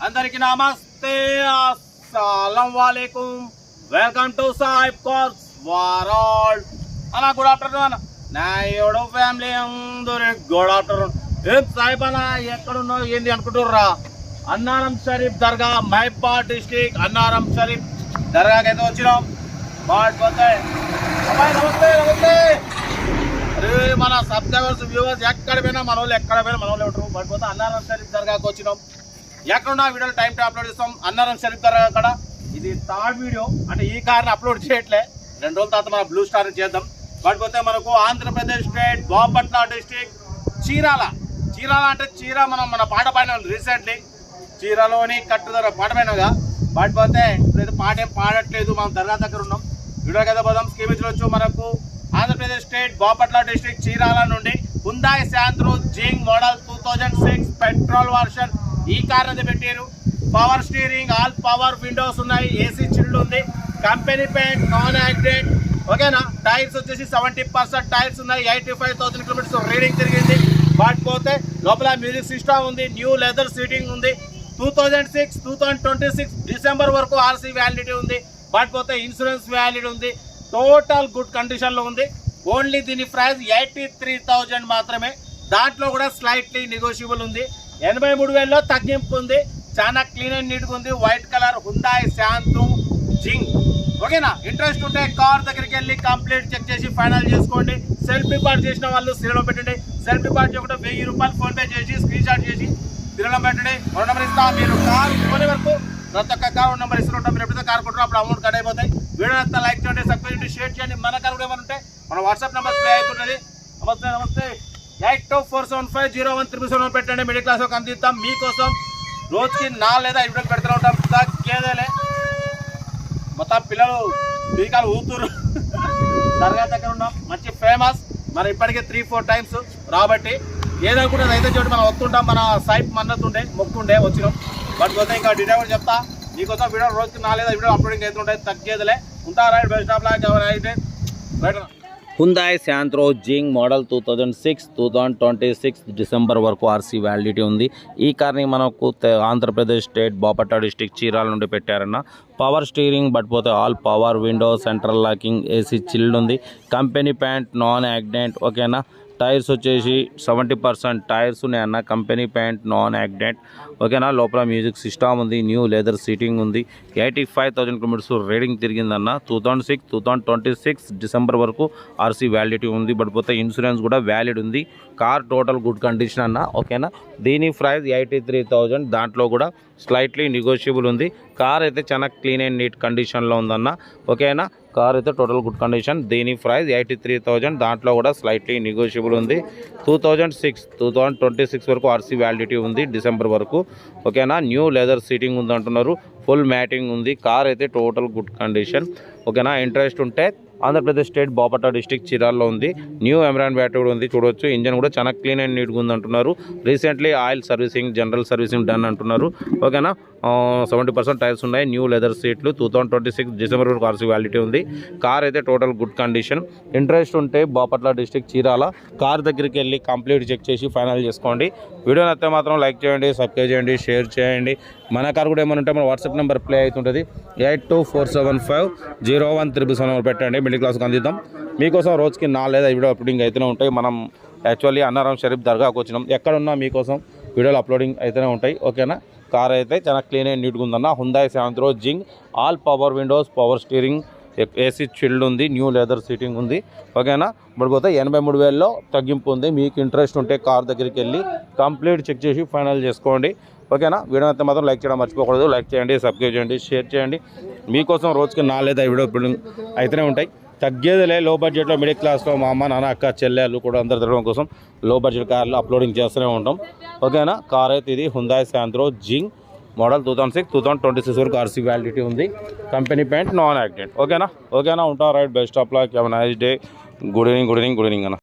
అందరికీ నమస్తే, అస్సలం వాలేకుం. Welcome to Saib cars world. అన్న గుడ్ ఆఫ్టర్నూన్. నా ఏడో ఫ్యామిలీ అందరూ గుడ్ ఆఫ్టర్నూన్. ఏం సాయిబ్ అన్న ఎక్కడున్నావు ఏంది అనుకుంటుర్రా? అన్నారం షరీఫ్ దర్గా, మహబాద్ డిస్ట్రిక్ట్ అన్నారం షరీఫ్ దర్గాకి అయితే వచ్చినాం. నమస్తే నమస్తే. అరే మన సబ్స్క్రైబర్స్ వ్యూవర్స్ ఎక్కడ పోయినా మన వాళ్ళు ఉంటారు. పడిపోతే అన్నారం షరీఫ్ దర్గాకి వచ్చినాం. ఎక్కడున్నా వీడియోలో టైం టు అప్లోడ్ చేస్తాం. అన్నారం షరీఫ్ దర్గా అక్కడ. ఇది థర్డ్ వీడియో, అంటే ఈ కార్ని అప్లోడ్ చేయట్లే. 2 రోజుల తర్వాత మన బ్లూ స్టార్ చేద్దాం. పడిపోతే మనకు ఆంధ్రప్రదేశ్ స్టేట్ బాపట్ల డిస్ట్రిక్ట్ చీరాల అంటే చీర మన పాట పైన రీసెంట్లీ చీరలోని కట్టుదర పాట పైనగా. పడిపోతే ఇప్పుడైతే పాట ఏం పాడట్లేదు, మనం దర్గా దగ్గర ఉన్నాం. వీడియో కదా పోదాం. స్కీమ్ ఇచ్చవచ్చు. మనకు ఆంధ్రప్రదేశ్ స్టేట్ బాపట్ల డిస్ట్రిక్ట్ చీరాల నుండి Hyundai Santro Xing model 2006 petrol version ఈ కార్ అనేది పెట్టారు. Power steering, all power windows ఉన్నాయి, ఏసీ చిల్డ్ ఉంది, కంపెనీ పెయింట్, నాన్ యాక్సిడెంట్. ఓకేనా. టైర్స్ వచ్చేసి 70% టైర్స్ ఉన్నాయి. 85,000 కిలోమీటర్స్ రీడింగ్ తిరిగింది. పడిపోతే లోపల మ్యూజిక్ సిస్టమ్ ఉంది, న్యూ లెదర్ సీటింగ్ ఉంది. 2026 డిసెంబర్ వరకు ఆర్సీ వ్యాలిడిటీ ఉంది. పడిపోతే ఇన్సూరెన్స్ వ్యాలిడ్ ఉంది. టోటల్ గుడ్ కండిషన్ లో ఉంది. ఓన్లీ దీని ప్రైస్ 83,000 మాత్రమే. దాంట్లో కూడా స్లైట్లీ నెగోషియబుల్ ఉంది. 83,000లో తగ్గింపు ఉంది. చాలా క్లీన్ అండ్ నీట్ గా ఉంది. వైట్ కలర్ హుందాయ్ శాంత్రో జింగ్. ఓకేనా. ఇంట్రెస్ట్ ఉంటే కార్ దగ్గరికి వెళ్ళి కంప్లీట్ చెక్ చేసి ఫైనల్ చేసుకోండి. సెల్ఫీ పార్ట్ చేసిన వాళ్ళు సీరియల్ పెట్టండి. సెల్ఫీ పార్ట్ చేయకుండా 1000 రూపాయలు ఫోన్ పే చేసి స్క్రీన్ షాట్ చేసి సీరియల్ పెట్టండి. 2 నెంబర్ ఇస్తా. మీరు కార్ కొనే వరకు ప్రతి ఒక్క కార్ 1 నెంబర్ ఇస్తుంటాం. మీరు ఎప్పుడైతే కార్ కొంటారో అప్పుడు అమౌంట్ కట్ అయిపోతాయి. వీడియో అంతా లైక్ చేయండి, సబ్స్క్రైబ్ చేయండి, షేర్ చేయండి. మన కార్ కూడా ఏమైనా ఉంటే మన వాట్సాప్ నెంబర్ ప్లే అవుతుంటుంది. నమస్తే 8247501377 పెట్టండి. మిడిల్ క్లాస్ ఒక అందిస్తాం మీకోసం. రోజుకి 4 లేదా 5 వీడియోలు పెడుతూ ఉంటాం. తగ్గేదేలే. మొత్తం పిల్లలు టీకాలు ఊతురు. దర్గా దగ్గర ఉన్నాం. మంచి ఫేమస్. మరి ఇప్పటికే 3-4 టైమ్స్ రాబట్టి ఏదో కూడా రైతు చోటు మనం వస్తుంటాం. మన సైప్ మన్నతుండే మొక్కుండే వచ్చినాం. బట్ పోతే ఇంకా డీటెయిల్ కూడా చెప్తా మీకోసం. వీడియో రోజుకి 4 లేదా 5 వీడియో అప్లోడింగ్ అవుతుంటాయి. తగ్గేదిలే. ఉంటారా బెస్ట్ ఆఫ్ లాక్ అయితే right. Hyundai Santro Xing model 2026 December వరకు ఆర్సీ వ్యాలిడిటీ ఉంది. ఈ కార్ని మనకు ఆంధ్రప్రదేశ్ స్టేట్ బాపట్ల డిస్ట్రిక్ట్ చీరాల నుండి పెట్టారన్న. పవర్ స్టీరింగ్, బట్ పోతే all power window, central locking, AC chilled ఉంది, కంపెనీ ప్యాంట్, నాన్ యాక్సిడెంట్. ఓకేనా. టైర్స్ వచ్చేసి 70% టైర్స్ ఉన్నాయన్న. Company paint, non accident. ఓకేనా. లోపల మ్యూజిక్ సిస్టమ్ ఉంది, న్యూ లెదర్ సీటింగ్ ఉంది. 85,000 కిలోమీటర్స్ రీడింగ్ తిరిగిందన్న. 2026 డిసెంబర్ వరకు ఆర్సీ వ్యాలిడిటీ ఉంది. బట్ పోతే ఇన్సూరెన్స్ కూడా వ్యాలిడ్ ఉంది. కార్ టోటల్ గుడ్ కండిషన్ అన్న. ఓకేనా. దీని ప్రైస్ 83,000. దాంట్లో కూడా స్లైట్లీ నెగోషియబుల్ ఉంది. కార్ అయితే చాలా క్లీన్ అండ్ నీట్ కండిషన్లో ఉందన్న. ఓకేనా. కార్ అయితే టోటల్ గుడ్ కండిషన్. దీని ప్రైస్ 83,000. దాంట్లో కూడా స్లైట్లీ నెగోషియబుల్ ఉంది. 2026 వరకు ఆర్సీ వ్యాలిడిటీ ఉంది డిసెంబర్ వరకు. ఓకేనా. న్యూ లెదర్ సీటింగ్ ఉంది అంటున్నారు. ఫుల్ మ్యాటింగ్ ఉంది. కార్ అయితే టోటల్ గుడ్ కండిషన్. ఓకేనా. ఇంట్రెస్ట్ ఉంటే ఆంధ్రప్రదేశ్ స్టేట్ బాపట్ల డిస్ట్రిక్ట్ చీరాల్లో ఉంది. న్యూ ఎమరాన్ బ్యాటరీ కూడా ఉంది. చూడవచ్చు. ఇంజన్ కూడా చాలా క్లీన్ అండ్ నీట్గా ఉంది అంటున్నారు. Recently oil servicing, general servicing done అంటున్నారు. ఓకేనా. 70% టైర్స్ ఉన్నాయి. న్యూ లెదర్ సీట్లు. 2026 డిసెంబర్ వరకు ఆర్సీ వ్యాలిడిటీ ఉంది. కార్ అయితే టోటల్ గుడ్ కండిషన్. ఇంట్రెస్ట్ ఉంటే బాపట్ల డిస్ట్రిక్ట్ చీరాల కార్ దగ్గరికి వెళ్ళి కంప్లీట్ చెక్ చేసి ఫైనల్ చేసుకోండి. వీడియో నచ్చితే మాత్రం లైక్ చేయండి, సబ్స్క్రైబ్ చేయండి, షేర్ చేయండి. మన కార్ కూడా ఏమైనా ఉంటే మన వాట్సాప్ నెంబర్ ప్లే అవుతుంటుంది. 8247501377 పెట్టండి. మిడిల్ క్లాస్కి అందిద్దాం మీకోసం. రోజుకి 4 లేదా 5 వీడియో అప్లోడింగ్ అయితేనే ఉంటాయి. మనం యాక్చువల్లీ అన్నారం షరీఫ్ దర్గాకు వచ్చినాం. ఎక్కడున్నా మీకోసం వీడియోలు అప్లోడింగ్ అయితేనే ఉంటాయి. ఓకేనా. కార్ అయితే చాలా క్లీన్ అండ్ నీట్గా ఉందన్న. Hyundai Santro Xing, all power windows, power steering, AC chilled ఉంది, న్యూ లెదర్ సీటింగ్ ఉంది. ఓకేనా. పడిపోతే 83,000లో తగ్గింపు ఉంది. మీకు ఇంట్రెస్ట్ ఉంటే కార్ దగ్గరికి వెళ్ళి కంప్లీట్ చెక్ చేసి ఫైనల్ చేసుకోండి. ఓకేనా. వీడియో అయితే మాత్రం లైక్ చేయడం మర్చిపోకూడదు. లైక్ చేయండి, సబ్స్క్రైబ్ చేయండి, షేర్ చేయండి. మీకోసం రోజుకి 4 లేదా 5 వీడియో అప్లోడింగ్ అయితేనే ఉంటాయి. తగ్గేదిలే. లో బడ్జెట్లో మిడిల్ క్లాస్లో మా అమ్మ, నాన్న, అక్క, చెల్లెళ్ళు కూడా అందరు తిరగడం కోసం లో బడ్జెట్ కార్లు అప్లోడింగ్ చేస్తూనే ఉంటాం. ఓకేనా. కార్ అయితే ఇది హుందాయ్ శాంత్రో జింగ్ మోడల్ 2026 వరకు ఆర్సీ వ్యాలిడిటీ ఉంది. Company paint, non accident. ఓకేనా. ఉంటా right. Best of luck. Have a nice day. Good evening అన్న.